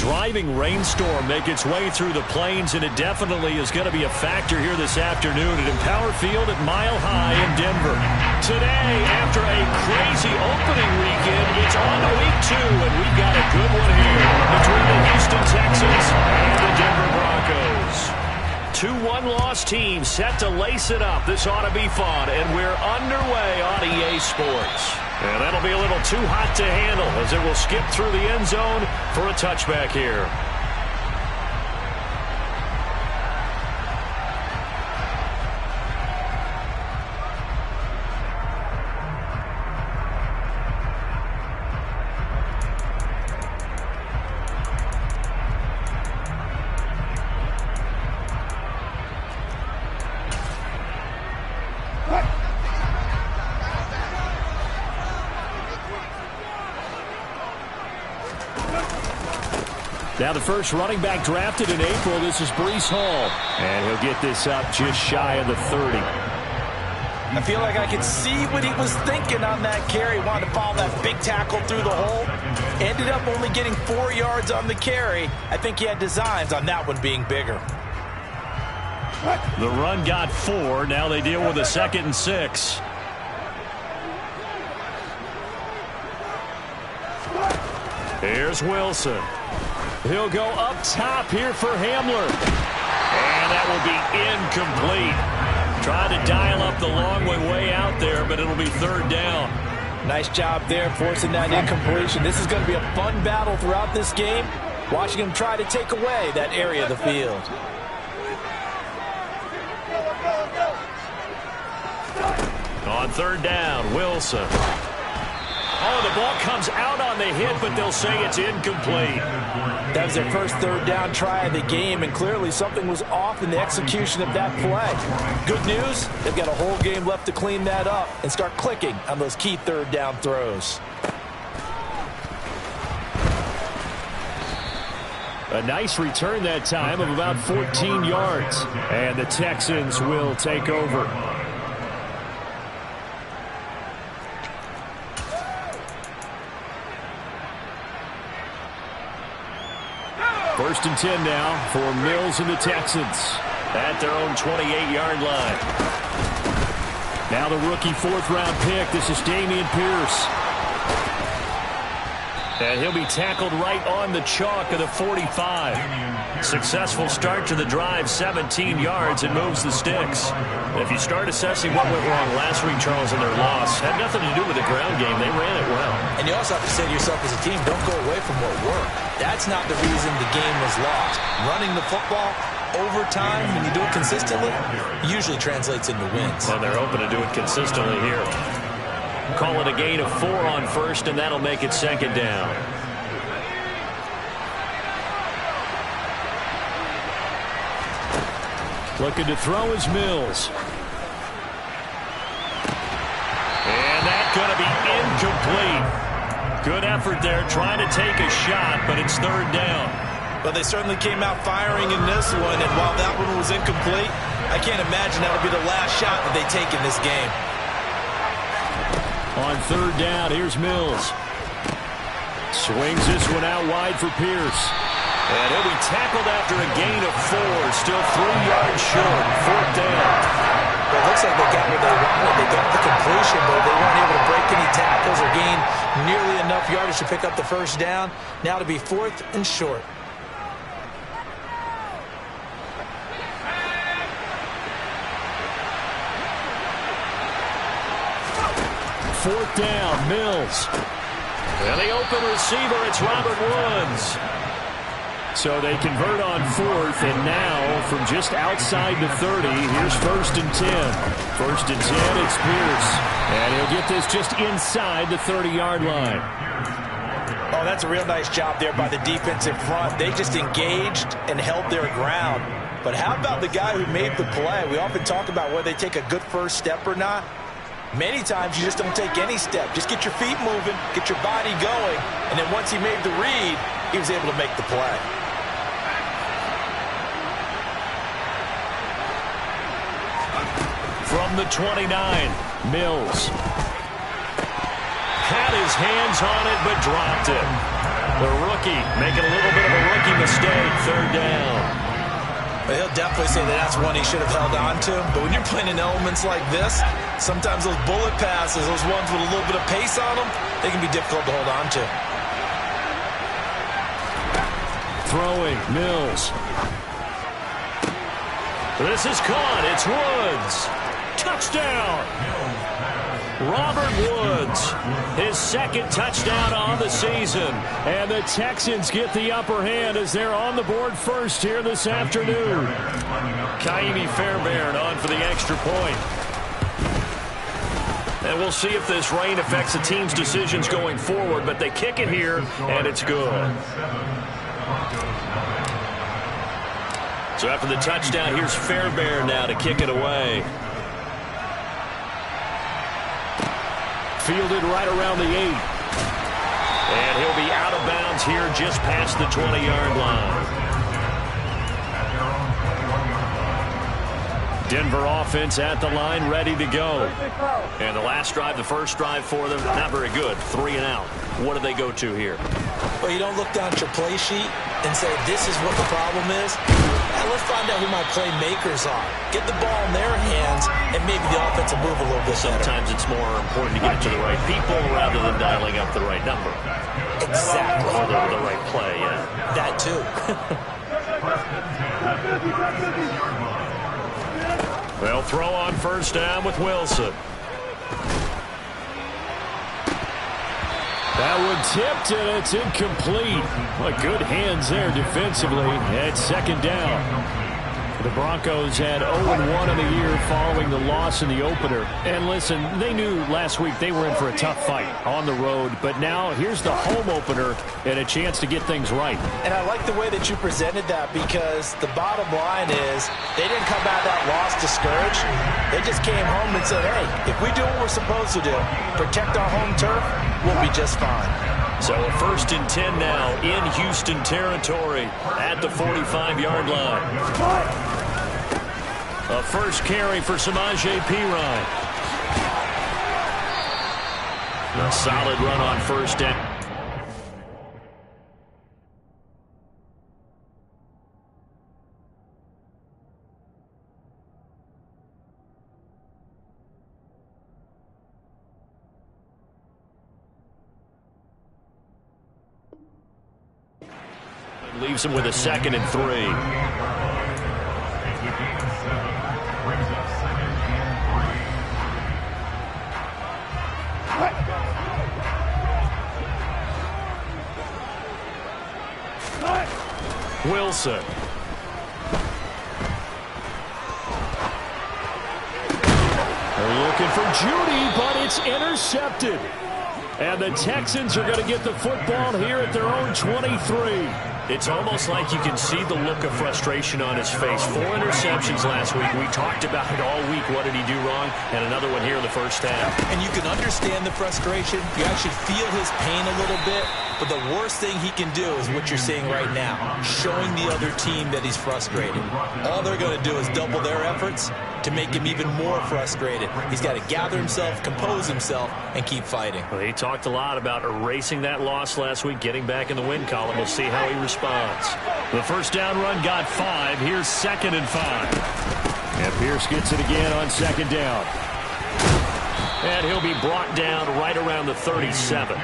driving rainstorm make its way through the plains, and it definitely is going to be a factor here this afternoon at Empower Field at Mile High in Denver. Today, after a crazy opening weekend, it's on to week 2, and we've got a good one here between the Houston Texans and the Denver Broncos. 2 one-loss teams set to lace it up. This ought to be fun, and we're underway on EA Sports. And that'll be a little too hot to handle as it will skip through the end zone for a touchback here. Now the first running back drafted in April, this is Bryce Hall. And he'll get this up just shy of the 30. I feel like I could see what he was thinking on that carry. Wanted to follow that big tackle through the hole. Ended up only getting 4 yards on the carry. I think he had designs on that one being bigger. The run got 4. Now they deal with a 2nd and 6. Here's Wilson. He'll go up top here for Hamler. And that will be incomplete. Trying to dial up the long way out there, but it'll be 3rd down. Nice job there forcing that incompletion. This is going to be a fun battle throughout this game. Watching him try to take away that area of the field. On 3rd down, Wilson. Oh, the ball comes out on the hit, but they'll say it's incomplete. That was their first 3rd down try of the game, and clearly something was off in the execution of that play. Good news, they've got a whole game left to clean that up and start clicking on those key 3rd down throws. A nice return that time of about 14 yards. And the Texans will take over. 1st and 10 now for Mills and the Texans at their own 28-yard line. Now the rookie 4th-round pick. This is Dameon Pierce. And he'll be tackled right on the chalk of the 45. Successful start to the drive, 17 yards, and moves the sticks. If you start assessing what went wrong last week, Charles, in their loss, had nothing to do with the ground game. They ran it well. And you also have to say to yourself as a team, don't go away from what worked. That's not the reason the game was lost. Running the football over time, when you do it consistently, usually translates into wins. And they're hoping to do it consistently here. Call it a gain of 4 on 1st, and that'll make it 2nd down. Looking to throw is Mills. And that's going to be incomplete. Good effort there, trying to take a shot, but it's 3rd down. But they certainly came out firing in this one, and while that one was incomplete, I can't imagine that'll be the last shot that they take in this game. On 3rd down, here's Mills. Swings this one out wide for Pierce. And he'll be tackled after a gain of 4. Still 3 yards short. 4th down. Well, it looks like they got what they wanted. They got the completion, but they weren't able to break any tackles or gain nearly enough yardage to pick up the 1st down. Now to be 4th and short. Fourth down, Mills. And the open receiver, it's Robert Woods. So they convert on 4th, and now from just outside the 30, here's 1st and 10. 1st and 10, it's Pierce. And he'll get this just inside the 30-yard line. Oh, that's a real nice job there by the defensive front. They just engaged and held their ground. But how about the guy who made the play? We often talk about whether they take a good first step or not. Many times you just don't take any step. Just get your feet moving, get your body going, and then once he made the read, he was able to make the play. From the 29, Mills. Had his hands on it, but dropped it. The rookie making a little bit of a rookie mistake. Third down. Well, he'll definitely say that that's one he should have held on to. But when you're playing in elements like this, sometimes those bullet passes, those ones with a little bit of pace on them, they can be difficult to hold on to. Throwing, Mills. This is caught. It's Woods. Touchdown. Robert Woods, his second touchdown on the season. And the Texans get the upper hand as they're on the board first here this afternoon. Kaimi Fairbairn on for the extra point. And we'll see if this rain affects the team's decisions going forward, but they kick it here, and it's good. So after the touchdown, here's Fairbairn now to kick it away. Fielded right around the 8. And he'll be out of bounds here just past the 20-yard line. Denver offense at the line, ready to go. And the last drive, the first drive for them, not very good. 3 and out. What do they go to here? Well, you don't look down at your play sheet and say, this is what the problem is. Now let's find out who my playmakers are. Get the ball in their hands, and maybe the offense will move a little bit better. Sometimes it's more important to get it to the right people rather than dialing up the right number. Exactly. Or the right play, yeah. That too. They'll throw on first down with Wilson. That one tipped, and it's incomplete. Well, good hands there defensively at second down. The Broncos had 0-1 in the year following the loss in the opener. And listen, they knew last week they were in for a tough fight on the road. But now here's the home opener and a chance to get things right. And I like the way that you presented that, because the bottom line is they didn't come out of that loss discouraged. They just came home and said, hey, if we do what we're supposed to do, protect our home turf, we'll be just fine. So a 1st and 10 now in Houston territory at the 45-yard line. A first carry for Samaje Perine. A solid run on first down. Leaves him with a 2nd and 3. Wilson. They're looking for Judy, but it's intercepted. And the Texans are going to get the football here at their own 23. It's almost like you can see the look of frustration on his face. 4 interceptions last week. We talked about it all week. What did he do wrong? And another one here in the first half. And you can understand the frustration. You actually feel his pain a little bit. But the worst thing he can do is what you're seeing right now, showing the other team that he's frustrated. All they're going to do is double their efforts to make him even more frustrated. He's got to gather himself, compose himself, and keep fighting. Well, he talked a lot about erasing that loss last week, getting back in the win column. We'll see how he responds. The first down run got 5. Here's 2nd and 5. And Pierce gets it again on 2nd down. And he'll be brought down right around the 37.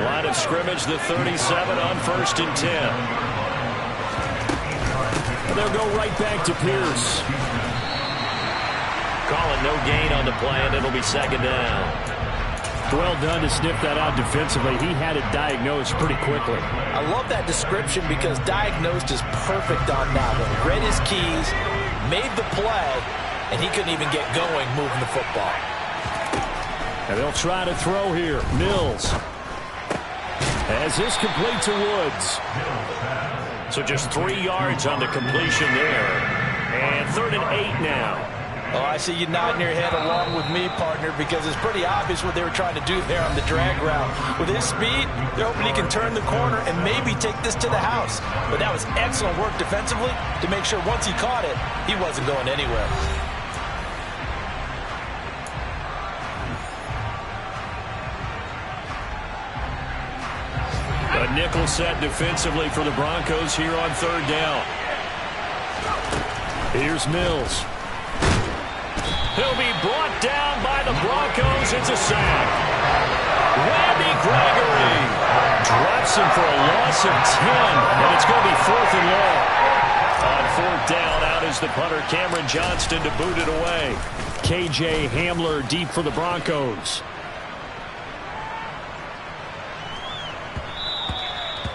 Line of scrimmage, the 37 on 1st and 10. And they'll go right back to Pierce. Calling no gain on the play, and it'll be 2nd down. Well done to sniff that out defensively. He had it diagnosed pretty quickly. I love that description, because diagnosed is perfect on that one. Read his keys, made the play, and he couldn't even get going moving the football. And they'll try to throw here. Mills. As this complete to Woods. So just 3 yards on the completion there. And 3rd and 8 now. Oh, I see you nodding your head along with me, partner, because it's pretty obvious what they were trying to do there on the drag route. With his speed, they're hoping he can turn the corner and maybe take this to the house. But that was excellent work defensively to make sure once he caught it, he wasn't going anywhere. nickel set defensively for the Broncos here on third down. Here's Mills. He'll be brought down by the Broncos. It's a sack. Randy Gregory drops him for a loss of 10, and it's going to be 4th and long. On 4th down, out is the punter, Cameron Johnston, to boot it away. K.J. Hamler deep for the Broncos.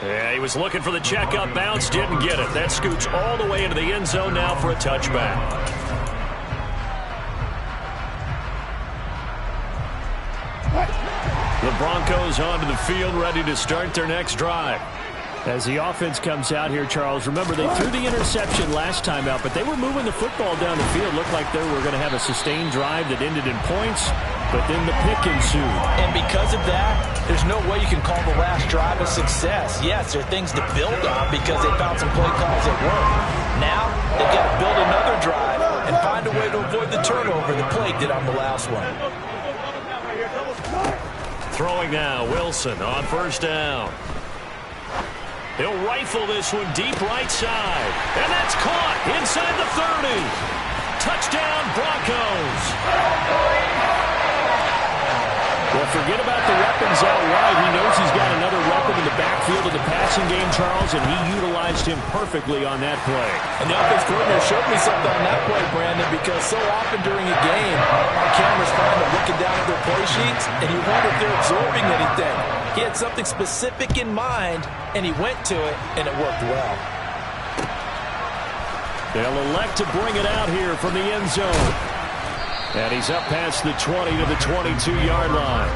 Yeah, he was looking for the checkup bounce, didn't get it. That scoots all the way into the end zone now for a touchback. The Broncos onto the field, ready to start their next drive. As the offense comes out here, Charles, remember they threw the interception last time out, but they were moving the football down the field. Looked like they were going to have a sustained drive that ended in points, but then the pick ensued. And because of that, there's no way you can call the last drive a success. Yes, there are things to build on because they found some play calls that work. Now, they've got to build another drive and find a way to avoid the turnover that plagued it on the last one. Throwing now, Wilson on first down. He'll rifle this one deep right side. And that's caught inside the 30. Touchdown, Broncos. Well, forget about the weapons out wide. He knows he's got another weapon in the backfield of the passing game, Charles, and he utilized him perfectly on that play. And the offense coordinator showed me something on that play, Brandon, because so often during a game, our cameras find them looking down at their play sheets, and you wonder if they're absorbing anything. He had something specific in mind, and he went to it, and it worked well. They'll elect to bring it out here from the end zone. And he's up past the 20 to the 22-yard line.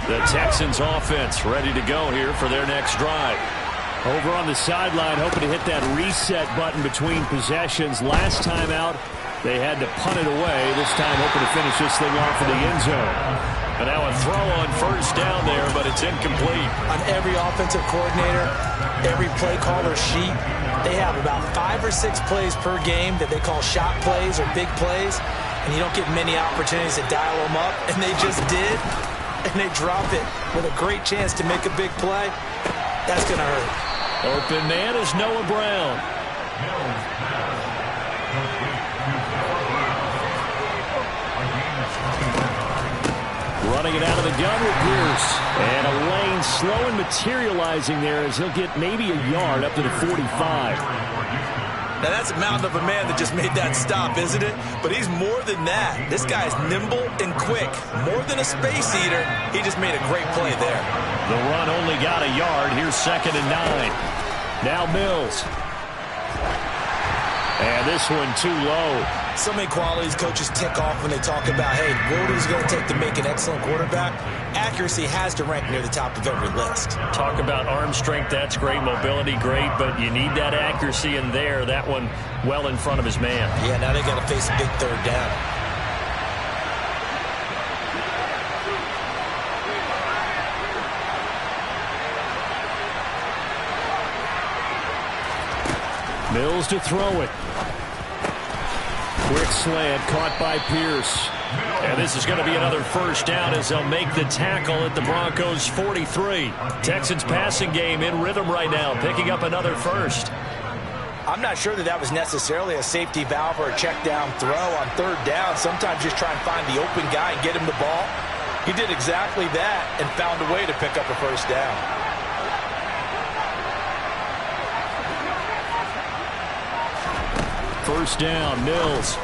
The Texans offense ready to go here for their next drive. Over on the sideline, hoping to hit that reset button between possessions. Last time out, they had to punt it away. This time hoping to finish this thing off in the end zone. And now a throw on first down there, but it's incomplete. On every offensive coordinator, every play caller sheet, they have about 5 or 6 plays per game that they call shot plays or big plays, and you don't get many opportunities to dial them up, and they just did, and they drop it with a great chance to make a big play. That's going to hurt. Open man is Noah Brown. Running it out of the gun with Pierce. And a lane slow and materializing there as he'll get maybe a yard up to the 45. Now that's a mountain of a man that just made that stop, isn't it? But he's more than that. This guy's nimble and quick. More than a space eater, he just made a great play there. The run only got a yard. Here's 2nd and 9. Now Mills. And this one too low. So many qualities coaches tick off when they talk about, hey, what is it going to take to make an excellent quarterback? Accuracy has to rank near the top of every list. Talk about arm strength, that's great. Mobility, great. But you need that accuracy in there. That one well in front of his man. Yeah, now they got to face a big third down. Mills to throw it. Quick slant caught by Pierce. And this is going to be another first down as they'll make the tackle at the Broncos 43. Texans passing game in rhythm right now, picking up another first. I'm not sure that was necessarily a safety valve or a check down throw on third down. Sometimes just try and find the open guy and get him the ball. He did exactly that and found a way to pick up a first down. First down, Mills.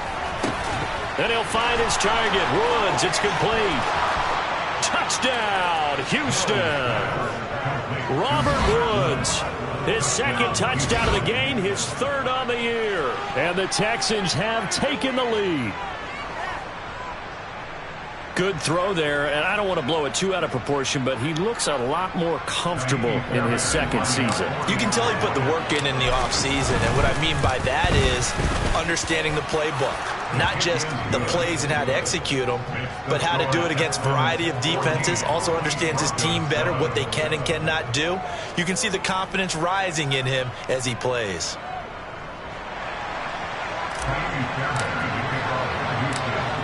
Then he'll find his target, Woods. It's complete. Touchdown, Houston. Robert Woods, his 2nd touchdown of the game, his 3rd on the year. And the Texans have taken the lead. Good throw there, and I don't want to blow it too out of proportion, but he looks a lot more comfortable in his 2nd season. You can tell he put the work in the offseason, and what I mean by that is understanding the playbook. Not just the plays and how to execute them, but how to do it against a variety of defenses. Also understands his team better, what they can and cannot do. You can see the confidence rising in him as he plays.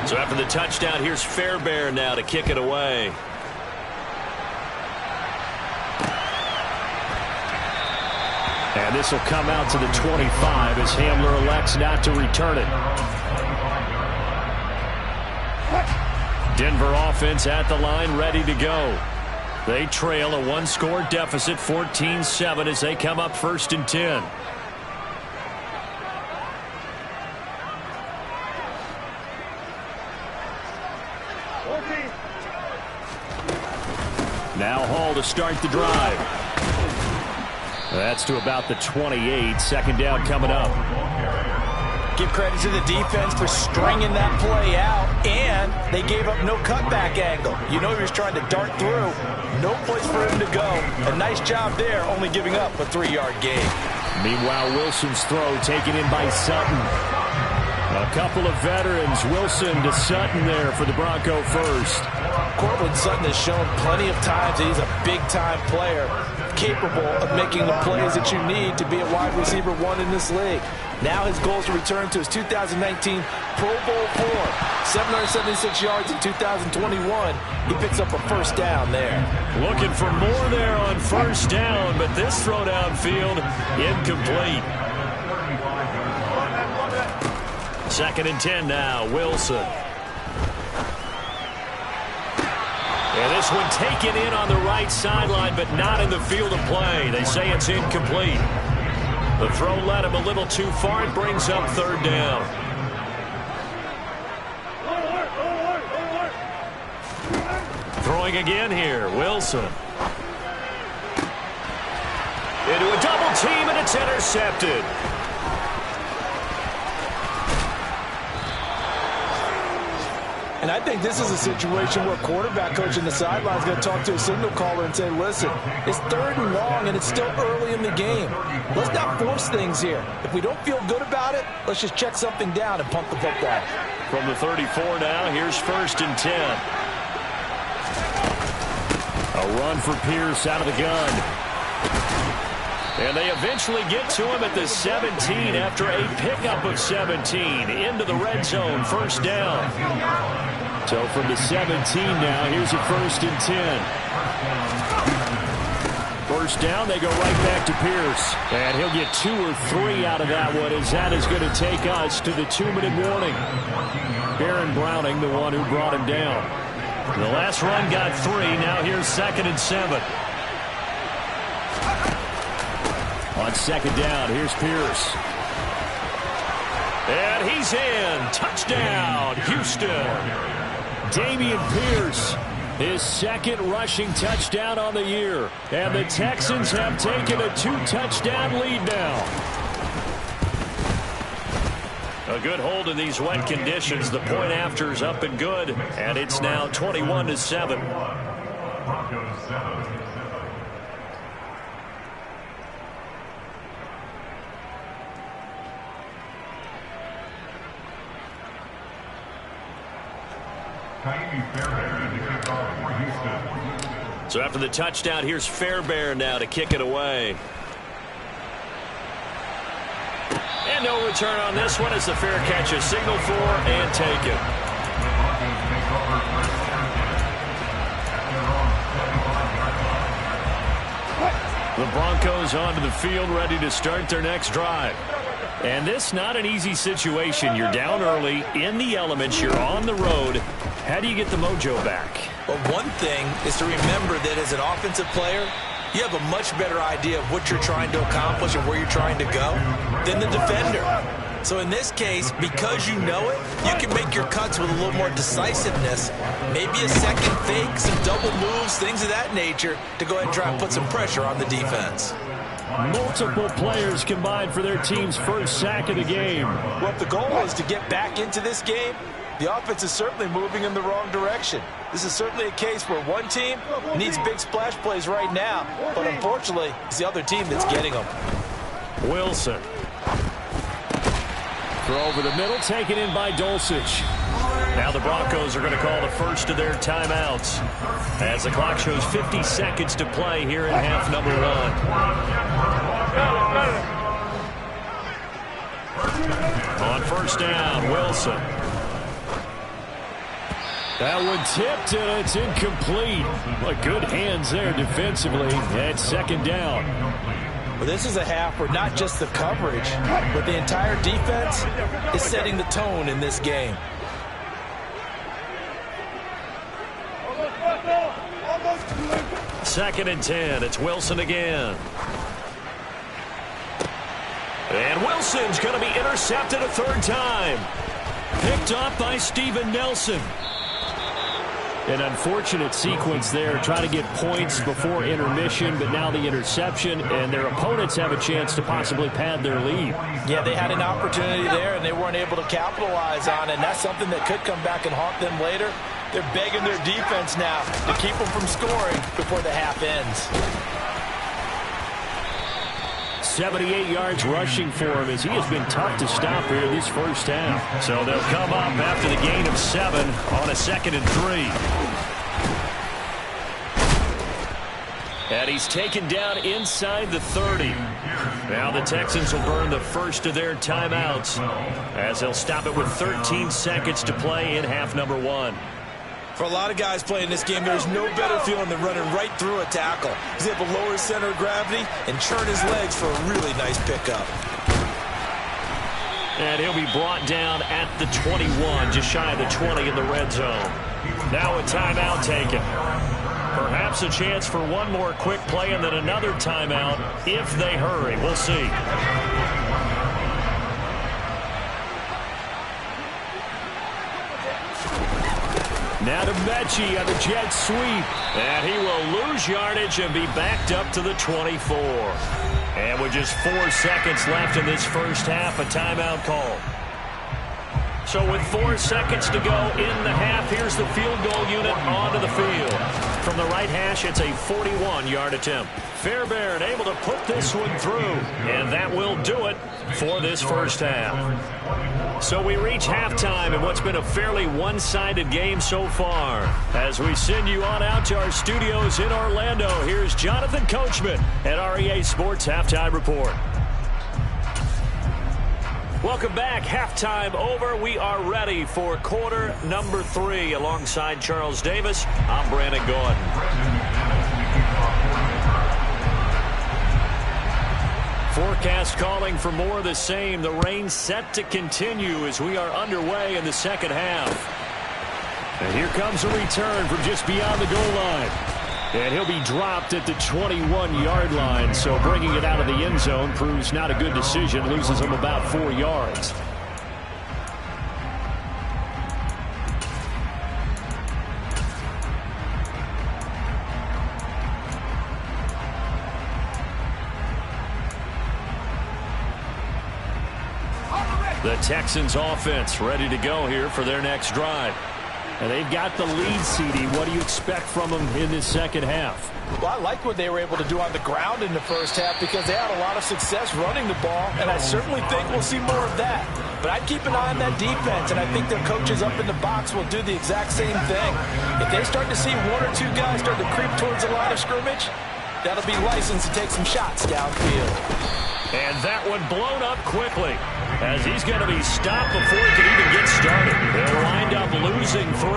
So after the touchdown, here's Fairbairn now to kick it away. And this will come out to the 25 as Hamler elects not to return it. Denver offense at the line, ready to go. They trail a one-score deficit, 14-7, as they come up 1st and 10. Now Hall to start the drive. That's to about the 28. 2nd down coming up. Give credit to the defense for stringing that play out, and they gave up no cutback angle. You know he was trying to dart through. No place for him to go. A nice job there, only giving up a 3-yard gain. Meanwhile, Wilson's throw taken in by Sutton. A couple of veterans. Wilson to Sutton there for the Bronco first. Cortland Sutton has shown plenty of times that he's a big-time player, capable of making the plays that you need to be a wide receiver 1 in this league. Now his goal is to return to his 2019 Pro Bowl form. 776 yards in 2021. He picks up a 1st down there. Looking for more there on 1st down, but this throw downfield incomplete. 2nd and 10 now, Wilson. And this one taken in on the right sideline, but not in the field of play. They say it's incomplete. The throw led him a little too far. It brings up 3rd down. Throwing again here, Wilson. Into a double team, and it's intercepted. And I think this is a situation where quarterback coach in the sideline is going to talk to a signal caller and say, listen, it's 3rd and long and it's still early in the game. Let's not force things here. If we don't feel good about it, let's just check something down and pump the football. From the 34 now, here's 1st and 10. A run for Pierce out of the gun. And they eventually get to him at the 17 after a pickup of 17 into the red zone. 1st down. So from the 17 now, here's a 1st and 10. 1st down, they go right back to Pierce. And he'll get 2 or 3 out of that one, as that is going to take us to the 2-minute warning. Baron Browning, the one who brought him down. The last run got 3. Now here's 2nd and 7. On 2nd down, here's Pierce. And he's in. Touchdown, Houston. Dameon Pierce, his 2nd rushing touchdown on the year. And the Texans have taken a 2-touchdown lead now. A good hold in these wet conditions. The point after is up and good. And it's now 21-7. So after the touchdown, here's Fairbairn now to kick it away. And no return on this one as the fair catch is signaled for and taken. The Broncos onto the field, ready to start their next drive. And this not an easy situation. You're down early, in the elements, you're on the road. How do you get the mojo back? Well, one thing is to remember that as an offensive player, you have a much better idea of what you're trying to accomplish and where you're trying to go than the defender. So in this case, because you know it, you can make your cuts with a little more decisiveness. Maybe a second fake, some double moves, things of that nature to go ahead and try and put some pressure on the defense. Multiple players combined for their team's 1st sack of the game. Well, if the goal is to get back into this game, the offense is certainly moving in the wrong direction. This is certainly a case where one team needs big splash plays right now, but unfortunately, it's the other team that's getting them. Wilson. Throw over the middle, taken in by Dulcich. Now the Broncos are going to call the first of their timeouts as the clock shows 50 seconds to play here in half number 1. On 1st down, Wilson. That one tipped, and it's incomplete. But good hands there defensively at second down. Well, this is a half where not just the coverage, but the entire defense is setting the tone in this game. Second and 10. It's Wilson again. And Wilson's going to be intercepted a third time. Picked off by Steven Nelson. An unfortunate sequence there, trying to get points before intermission, but now the interception, and their opponents have a chance to possibly pad their lead. Yeah, they had an opportunity there, and they weren't able to capitalize on it, and that's something that could come back and haunt them later. They're begging their defense now to keep them from scoring before the half ends. 78 yards rushing for him as he has been tough to stop here this first half. So they'll come up after the gain of 7 on a 2nd and 3. And he's taken down inside the 30. Now the Texans will burn the first of their timeouts as they'll stop it with 13 seconds to play in half number 1. For a lot of guys playing this game, there's no better feeling than running right through a tackle. He's able to lower his center of gravity and churn his legs for a really nice pickup. And he'll be brought down at the 21, just shy of the 20 in the red zone. Now a timeout taken. Perhaps a chance for one more quick play and then another timeout if they hurry. We'll see. Now to Mechie on the jet sweep. And he will lose yardage and be backed up to the 24. And with just 4 seconds left in this first half, a timeout call. So with 4 seconds to go in the half, here's the field goal unit onto the field. From the right hash, it's a 41-yard attempt. Fairbairn able to put this one through, and that will do it for this first half. So we reach halftime in what's been a fairly one-sided game so far. As we send you on out to our studios in Orlando, here's Jonathan Coachman at REA Sports Halftime Report. Welcome back. Halftime over. We are ready for quarter number 3. Alongside Charles Davis, I'm Brandon Gordon. Forecast calling for more of the same. The rain set to continue as we are underway in the second half. And here comes a return from just beyond the goal line. And he'll be dropped at the 21-yard line, so bringing it out of the end zone proves not a good decision. Loses him about 4 yards. The Texans offense ready to go here for their next drive. And they've got the lead, CD. What do you expect from them in this second half? Well, I like what they were able to do on the ground in the first half because they had a lot of success running the ball, and I certainly think we'll see more of that. But I'd keep an eye on that defense, and I think their coaches up in the box will do the exact same thing. If they start to see 1 or 2 guys start to creep towards the line of scrimmage, that'll be license to take some shots downfield. And that one blown up quickly as he's going to be stopped before he can even get started. They'll wind up losing 3,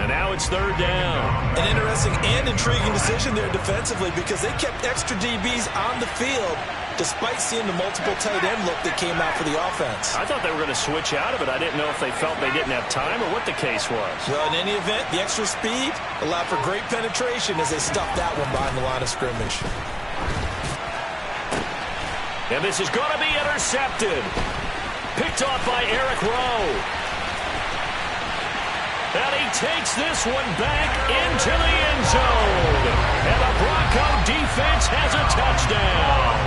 and now it's 3rd down. An interesting and intriguing decision there defensively because they kept extra DBs on the field despite seeing the multiple tight end look that came out for the offense. I thought they were going to switch out of it. I didn't know if they felt they didn't have time or what the case was. Well, in any event, the extra speed allowed for great penetration as they stuffed that one behind the line of scrimmage. And this is going to be intercepted. Picked off by Eric Rowe. And he takes this one back into the end zone. And the Bronco defense has a touchdown.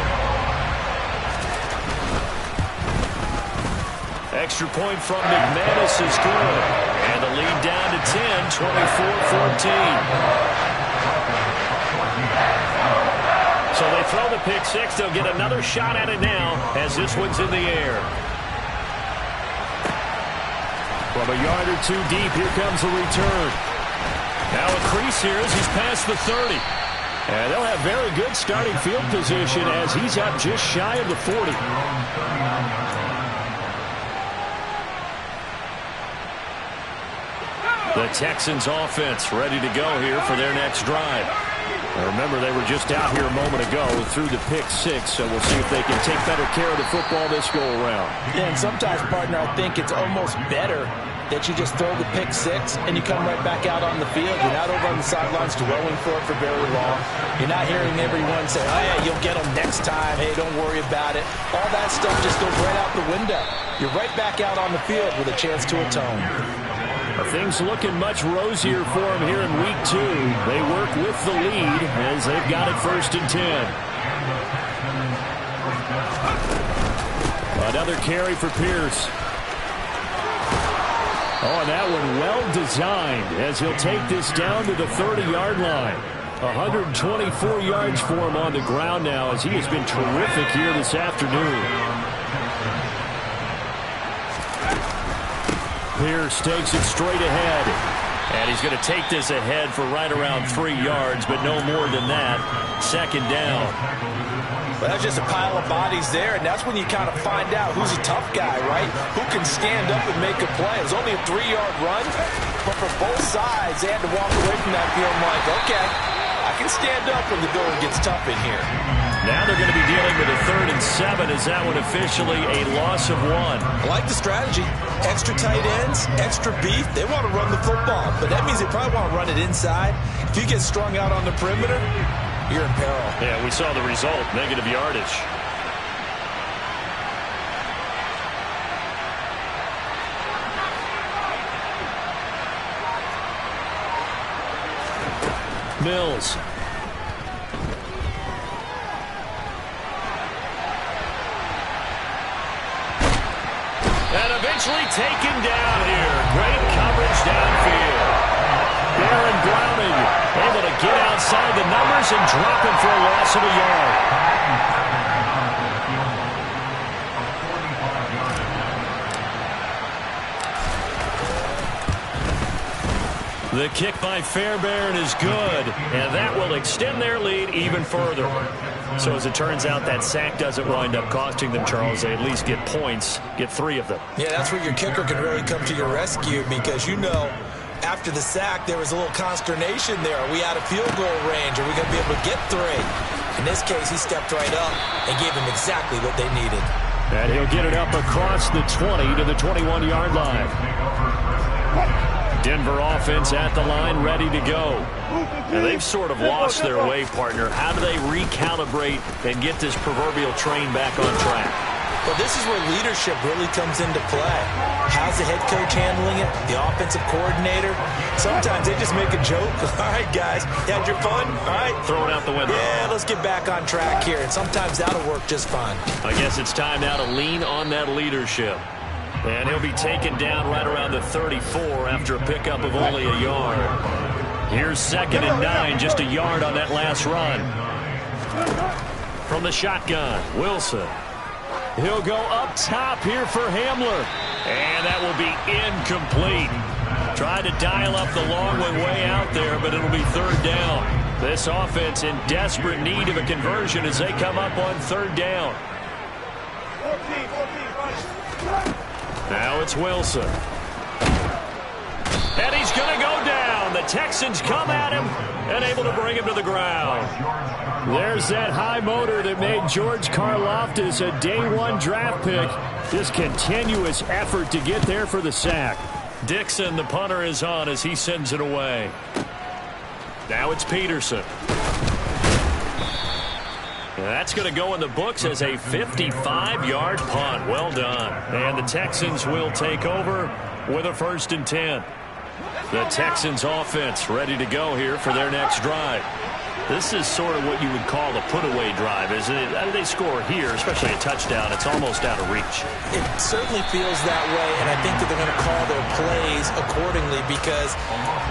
Extra point from McManus is good. And the lead down to 10, 24-14. So they throw the pick 6. They'll get another shot at it now as this one's in the air. From a yard or 2 deep, here comes the return. Now a crease here as he's past the 30. And they'll have very good starting field position as he's up just shy of the 40. The Texans offense ready to go here for their next drive. Now remember, they were just out here a moment ago through the pick six, so we'll see if they can take better care of the football this go-around. Yeah, and sometimes, partner, I think it's almost better that you just throw the pick six and you come right back out on the field. You're not over on the sidelines dwelling for it for very long. You're not hearing everyone say, oh, yeah, you'll get them next time. Hey, don't worry about it. All that stuff just goes right out the window. You're right back out on the field with a chance to atone. Things looking much rosier for them here in week 2. They work with the lead as they've got it 1st and 10. Another carry for Pierce. Oh, and that one well designed as he'll take this down to the 30-yard line. 124 yards for him on the ground now as he has been terrific here this afternoon. Pierce takes it straight ahead. And he's going to take this ahead for right around 3 yards, but no more than that. 2nd down. Well, that's just a pile of bodies there, and that's when you kind of find out who's a tough guy, right? Who can stand up and make a play. It was only a 3-yard run, but for both sides, they had to walk away from that feeling like, okay, I can stand up when the going gets tough in here. Now they're going to be dealing with a 3rd and 7. Is that one officially a loss of 1? I like the strategy. Extra tight ends, extra beef. They want to run the football, but that means they probably want to run it inside. If you get strung out on the perimeter, you're in peril. Yeah, we saw the result, negative yardage. Mills. And eventually taken down here. Great coverage downfield. Baron Browning able to get outside the numbers and drop him for a loss of a yard. The kick by Fairbairn is good, and that will extend their lead even further. So as it turns out, that sack doesn't wind up costing them, Charles. They at least get points, get 3 of them. Yeah, that's where your kicker can really come to your rescue because, you know, after the sack, there was a little consternation there. Are we out of field goal range? Are we going to be able to get 3? In this case, he stepped right up and gave them exactly what they needed. And he'll get it up across the 20 to the 21-yard line. Denver offense at the line, ready to go. And they've sort of lost their way, partner. How do they recalibrate and get this proverbial train back on track? Well, this is where leadership really comes into play. How's the head coach handling it? The offensive coordinator? Sometimes they just make a joke. All right, guys, you had your fun? All right. Throw it out the window. Yeah, let's get back on track here. And sometimes that'll work just fine. I guess it's time now to lean on that leadership. And he'll be taken down right around the 34 after a pickup of only a yard. Here's 2nd and 9, just a yard on that last run. From the shotgun, Wilson. He'll go up top here for Hamler. And that will be incomplete. Tried to dial up the long one way out there, but it'll be 3rd down. This offense in desperate need of a conversion as they come up on 3rd down. Now it's Wilson. And he's going to go down. The Texans come at him and able to bring him to the ground. There's that high motor that made George Karlaftis a day-1 draft pick. Just continuous effort to get there for the sack. Dixon, the punter, is on as he sends it away. Now it's Peterson. That's going to go in the books as a 55-yard punt. Well done. And the Texans will take over with a 1st and 10. The Texans offense ready to go here for their next drive. This is sort of what you would call a put-away drive, isn't it? They score here, especially a touchdown. It's almost out of reach. It certainly feels that way, and I think that they're going to call their plays accordingly because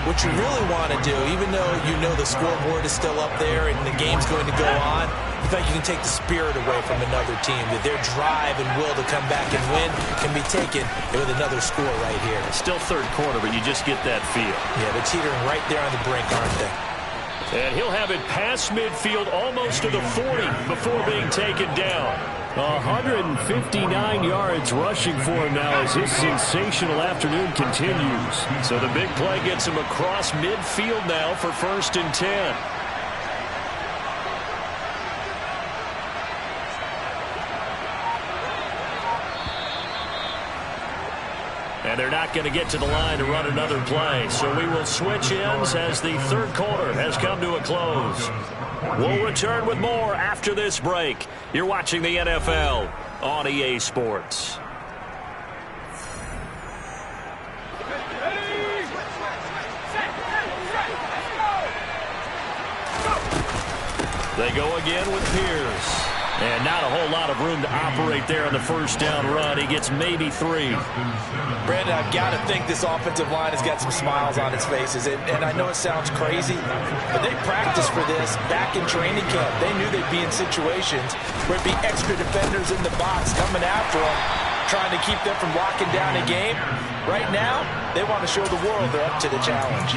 what you really want to do, even though you know the scoreboard is still up there and the game's going to go on, you think you can take the spirit away from another team, that their drive and will to come back and win can be taken with another score right here. Still 3rd quarter, but you just get that feel. Yeah, they're teetering right there on the brink, aren't they? And he'll have it past midfield almost to the 40 before being taken down. 159 yards rushing for him now as his sensational afternoon continues. So the big play gets him across midfield now for 1st and 10. And they're not going to get to the line to run another play. So we will switch ends as the 3rd quarter has come to a close. We'll return with more after this break. You're watching the NFL on EA Sports. They go again with Pierce. And not a whole lot of room to operate there on the 1st down run. He gets maybe 3. Brandon, I've got to think this offensive line has got some smiles on its faces. And I know it sounds crazy, but they practiced for this back in training camp. They knew they'd be in situations where it'd be extra defenders in the box coming after them, trying to keep them from locking down a game. Right now, they want to show the world they're up to the challenge.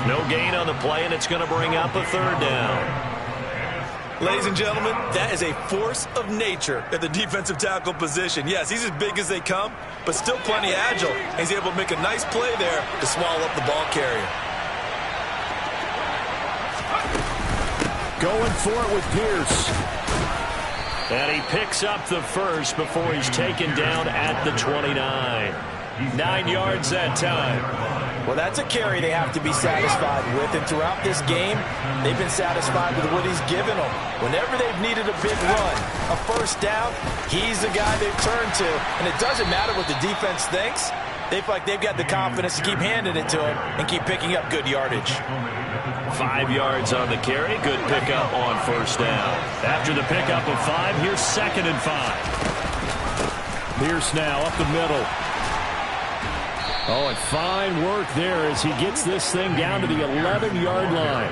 No gain on the play, and it's going to bring up a 3rd down. Ladies and gentlemen, that is a force of nature at the defensive tackle position. Yes, he's as big as they come, but still plenty agile. He's able to make a nice play there to swallow up the ball carrier. Going for it with Pierce. And he picks up the 1st before he's taken down at the 29. 9 yards that time. Well, that's a carry they have to be satisfied with. And throughout this game, they've been satisfied with what he's given them. Whenever they've needed a big run, a 1st down, he's the guy they've turned to. And it doesn't matter what the defense thinks. They feel like they've got the confidence to keep handing it to him and keep picking up good yardage. 5 yards on the carry. Good pickup on 1st down. After the pickup of 5, here's 2nd and 5. Pierce now up the middle. Oh, and fine work there as he gets this thing down to the 11-yard line.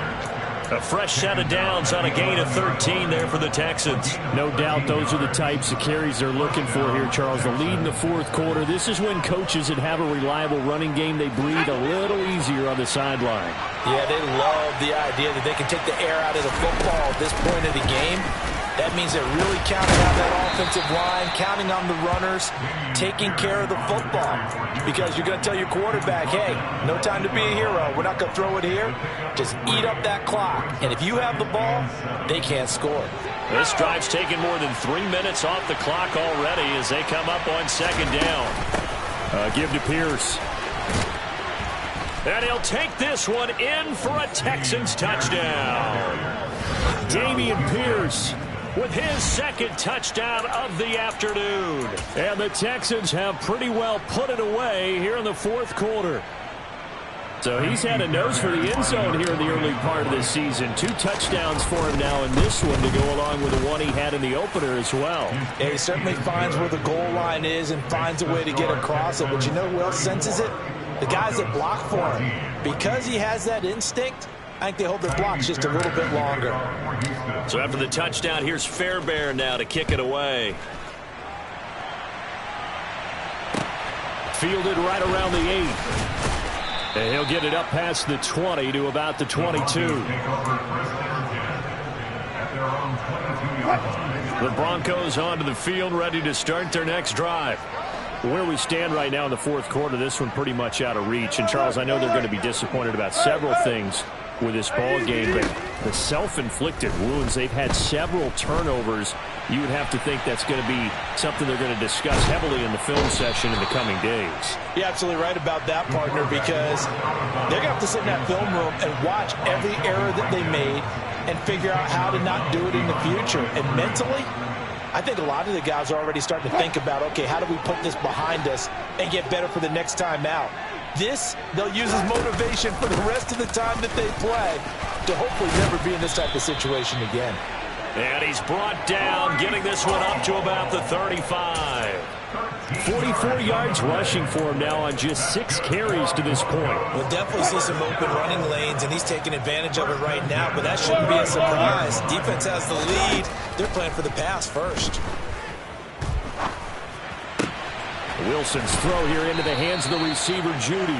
A fresh set of downs on a gain of 13 there for the Texans. No doubt those are the types of carries they're looking for here, Charles. The lead in the 4th quarter. This is when coaches that have a reliable running game, they breathe a little easier on the sideline. Yeah, they love the idea that they can take the air out of the football at this point of the game. That means they're really counting on that offensive line, counting on the runners, taking care of the football. Because you're going to tell your quarterback, hey, no time to be a hero. We're not going to throw it here. Just eat up that clock. And if you have the ball, they can't score. This drive's taken more than 3 minutes off the clock already as they come up on 2nd down. Give to Pierce. And he'll take this one in for a Texans touchdown. Dameon Pierce with his 2nd touchdown of the afternoon. And the Texans have pretty well put it away here in the 4th quarter. So he's had a nose for the end zone here in the early part of this season. 2 touchdowns for him now in this one to go along with the one he had in the opener as well. Yeah, he certainly finds where the goal line is and finds a way to get across it. But you know who else senses it? The guys that block for him. Because he has that instinct, I think they hold their blocks just a little bit longer. So after the touchdown, here's Fairbairn now to kick it away. Fielded right around the 8. And he'll get it up past the 20 to about the 22. The Broncos onto the field, ready to start their next drive. Where we stand right now in the 4th quarter, this one pretty much out of reach. And, Charles, I know they're going to be disappointed about several things with this ball game, but the self-inflicted wounds, they've had several turnovers. You would have to think that's going to be something they're going to discuss heavily in the film session in the coming days. You're absolutely right about that, partner, because they're going to have to sit in that film room and watch every error that they made and figure out how to not do it in the future. And mentally, I think a lot of the guys are already starting to think about, okay, how do we put this behind us and get better for the next time out? This, they'll use as motivation for the rest of the time that they play to hopefully never be in this type of situation again. And he's brought down, getting this one up to about the 35. 44 yards rushing for him now on just 6 carries to this point. We'll definitely see some open running lanes, and he's taking advantage of it right now, but that shouldn't be a surprise. Defense has the lead. They're playing for the pass first. Wilson's throw here into the hands of the receiver, Judy.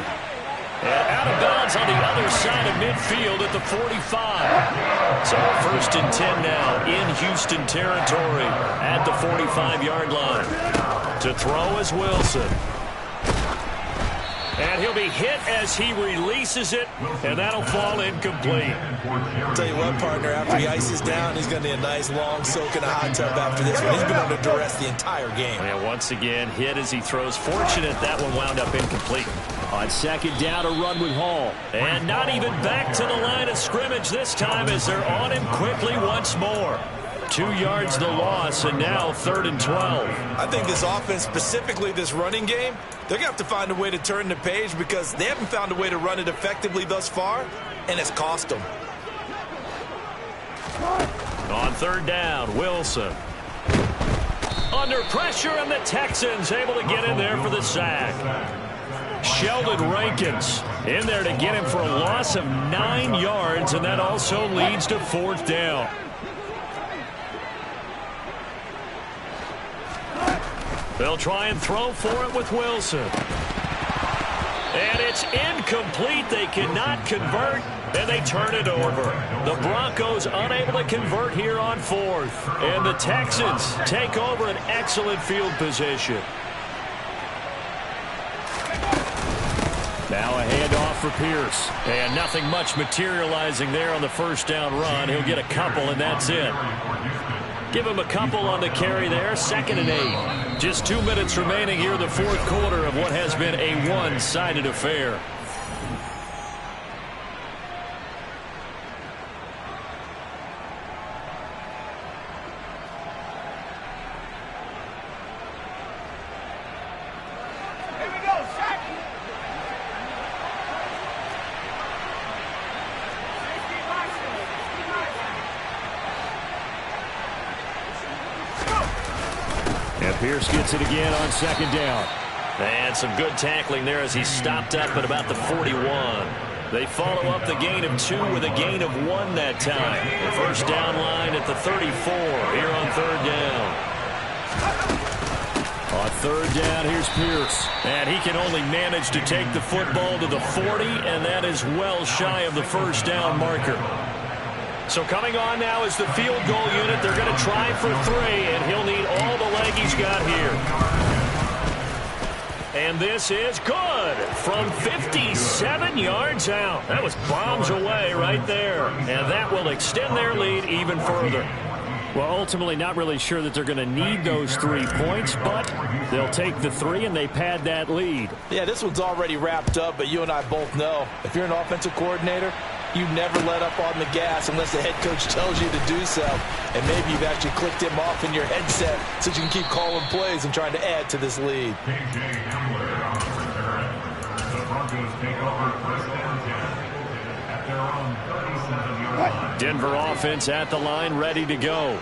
And out of bounds on the other side of midfield at the 45. So 1st and 10 now in Houston territory at the 45-yard line. To throw is Wilson. And he'll be hit as he releases it, and that'll fall incomplete. I'll tell you what, partner, after he ices down, he's going to need a nice long soak in a hot tub after this one. He's been under duress the entire game. And once again, hit as he throws. Fortunate that one wound up incomplete. On 2nd down, a run with Hall. And not even back to the line of scrimmage this time as they're on him quickly once more. 2 yards the loss, and now 3rd and 12. I think this offense, specifically this running game, they're going to have to find a way to turn the page because they haven't found a way to run it effectively thus far, and it's cost them. On 3rd down, Wilson. Under pressure, and the Texans able to get in there for the sack. Sheldon Rankins in there to get him for a loss of 9 yards, and that also leads to 4th down. They'll try and throw for it with Wilson. And it's incomplete. They cannot convert, and they turn it over. The Broncos unable to convert here on 4th. And the Texans take over an excellent field position. Now a handoff for Pierce. And nothing much materializing there on the 1st down run. He'll get a couple, and that's it. Give him a couple on the carry there. 2nd and 8. Just 2 minutes remaining here in the 4th quarter of what has been a one-sided affair. Pierce gets it again on 2nd down. And some good tackling there as he stopped up at about the 41. They follow up the gain of 2 with a gain of 1 that time. The 1st down line at the 34 here on 3rd down. On 3rd down, here's Pierce. And he can only manage to take the football to the 40, and that is well shy of the 1st down marker. So coming on now is the field goal unit. They're going to try for 3, and he'll need all the leg he's got here. And this is good from 57 yards out. That was bombs away right there. And that will extend their lead even further. Well, ultimately not really sure that they're going to need those 3 points, but they'll take the 3 and they pad that lead. Yeah, this one's already wrapped up, but you and I both know if you're an offensive coordinator, you never let up on the gas unless the head coach tells you to do so. And maybe you've actually clicked him off in your headset so you can keep calling plays and trying to add to this lead. Denver offense at the line, ready to go.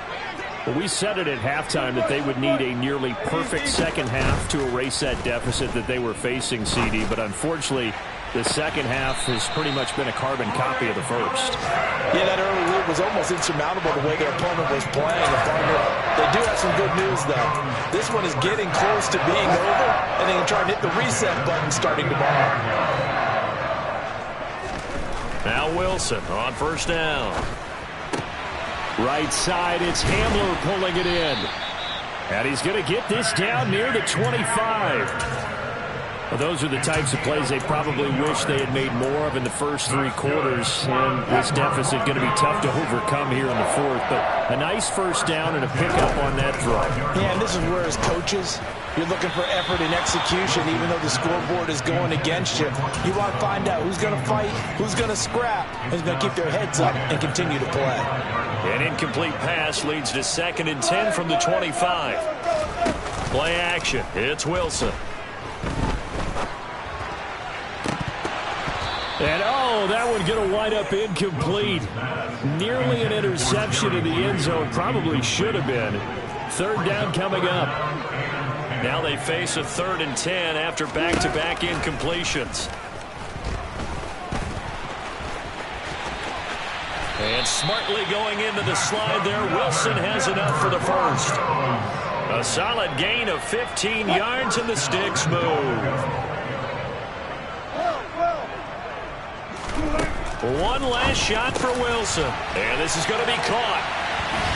Well, we said it at halftime that they would need a nearly perfect 2nd half to erase that deficit that they were facing, CD, but unfortunately, the 2nd half has pretty much been a carbon copy of the 1st. Yeah, that early lead was almost insurmountable the way their opponent was playing. They do have some good news, though. This one is getting close to being over, and they can try and hit the reset button starting tomorrow. Now Wilson on 1st down. Right side, it's Hamler pulling it in. And he's going to get this down near the 25. Well, those are the types of plays they probably wish they had made more of in the first 3 quarters. And this deficit going to be tough to overcome here in the 4th. But a nice 1st down and a pickup on that throw. Yeah, and this is where as coaches, you're looking for effort and execution even though the scoreboard is going against you. You want to find out who's going to fight, who's going to scrap, and who's going to keep their heads up and continue to play. An incomplete pass leads to 2nd and 10 from the 25. Play action. It's Wilson. And, oh, that one going to wind up incomplete. Nearly an interception in the end zone. Probably should have been. 3rd down coming up. Now they face a 3rd and 10 after back-to-back incompletions. And smartly going into the slide there. Wilson has enough for the 1st. A solid gain of 15 yards, and the sticks move. One last shot for Wilson. And this is going to be caught.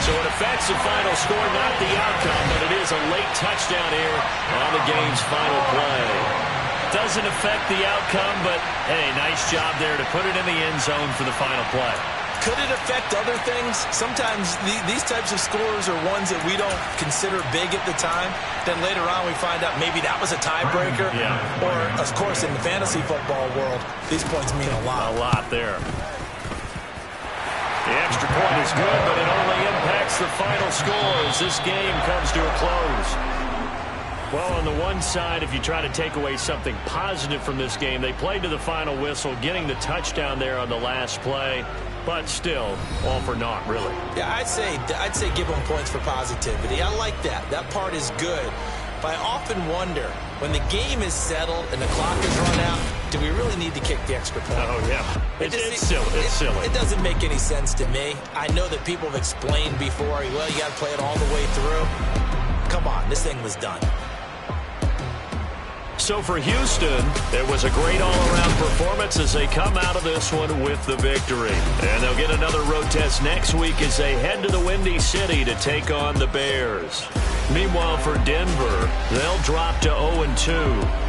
So it affects the final score, not the outcome, but it is a late touchdown here on the game's final play. Doesn't affect the outcome, but, hey, nice job there to put it in the end zone for the final play. Could it affect other things? Sometimes these types of scores are ones that we don't consider big at the time. Then later on we find out maybe that was a tiebreaker. Yeah. Or, of course, in the fantasy football world, these points mean a lot. A lot there. The extra point is good, but it only impacts the final score as this game comes to a close. Well, on the one side, if you try to take away something positive from this game, they played to the final whistle, getting the touchdown there on the last play. But still, all for naught, really. Yeah, I'd say give them points for positivity. I like that. That part is good. But I often wonder, when the game is settled and the clock is run out, do we really need to kick the extra point? Oh, yeah. It's silly. It's silly. It doesn't make any sense to me. I know that people have explained before, well, you got to play it all the way through. Come on, this thing was done. So for Houston, it was a great all-around performance as they come out of this one with the victory. And they'll get another road test next week as they head to the Windy City to take on the Bears. Meanwhile, for Denver, they'll drop to 0-2,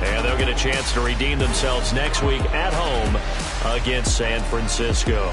and they'll get a chance to redeem themselves next week at home against San Francisco.